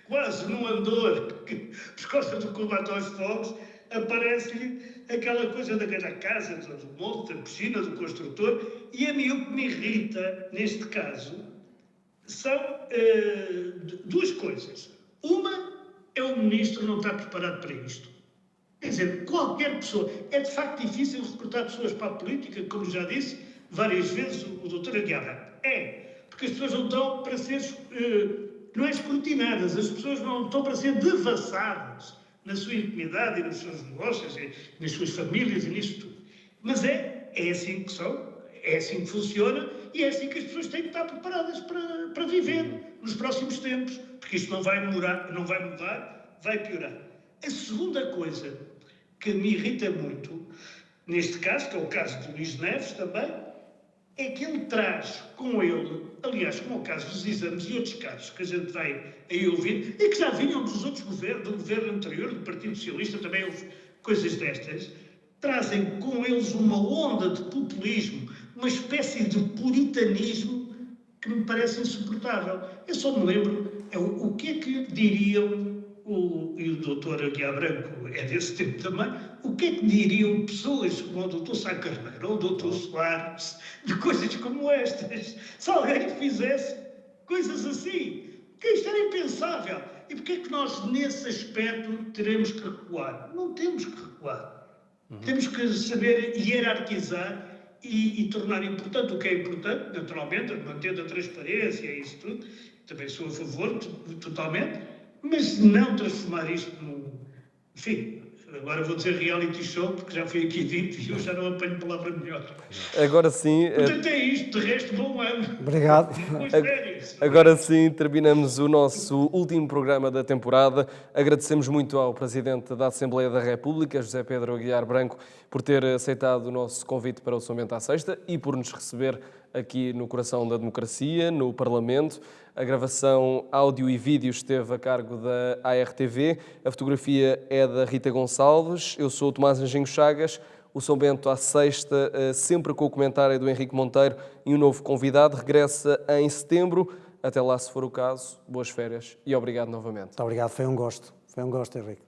quase num andor por causa do combate aos fogos, aparece-lhe aquela coisa da casa, do monte, da piscina, do construtor, e a mim o que me irrita, neste caso, são duas coisas. Uma é o ministro não estar preparado para isto. Quer dizer, qualquer pessoa... É de facto difícil recrutar pessoas para a política, como já disse várias vezes o Dr. Aguiar. Porque as pessoas não estão para ser... não é escrutinadas, as pessoas não estão para ser devassadas na sua intimidade e nos seus negócios, e nas suas famílias e nisso tudo. Mas é assim que são, é assim que funciona e é assim que as pessoas têm que estar preparadas para viver nos próximos tempos, porque isto não vai demorar, não vai mudar, vai piorar. A segunda coisa que me irrita muito, neste caso, que é o caso de Luís Neves também, é que ele traz com ele, aliás, como é o caso dos exames e outros casos que a gente vai aí ouvir, e que já vinham dos outros governos, do governo anterior, do Partido Socialista, também houve coisas destas, trazem com eles uma onda de populismo, uma espécie de puritanismo que me parece insuportável. Eu só me lembro, o que é que diriam, e o doutor Aguiar Branco é desse tempo também, o que é que diriam pessoas como o doutor Sá Carneiro ou o doutor Soares de coisas como estas? Se alguém fizesse coisas assim, que isto era impensável. E porquê é que nós, nesse aspecto, teremos que recuar? Não temos que recuar. Temos que saber hierarquizar e tornar importante o que é importante, naturalmente, mantendo a transparência e isso tudo. Também sou a favor, totalmente, mas não transformar isto num... Enfim, agora vou dizer reality show, porque já foi aqui dito e eu já não apanho palavra melhor. Agora sim... Portanto, é isto, de resto, bom ano. Obrigado. Agora sim, terminamos o nosso último programa da temporada. Agradecemos muito ao Presidente da Assembleia da República, José Pedro Aguiar Branco, por ter aceitado o nosso convite para o São Bento à Sexta e por nos receber aqui no coração da democracia, no Parlamento. A gravação áudio e vídeo esteve a cargo da ARTV. A fotografia é da Rita Gonçalves. Eu sou o Tomás Anjinho Chagas. O São Bento à Sexta, sempre com o comentário do Henrique Monteiro e um novo convidado, regressa em setembro. Até lá, se for o caso, boas férias e obrigado novamente. Muito obrigado, foi um gosto, Henrique.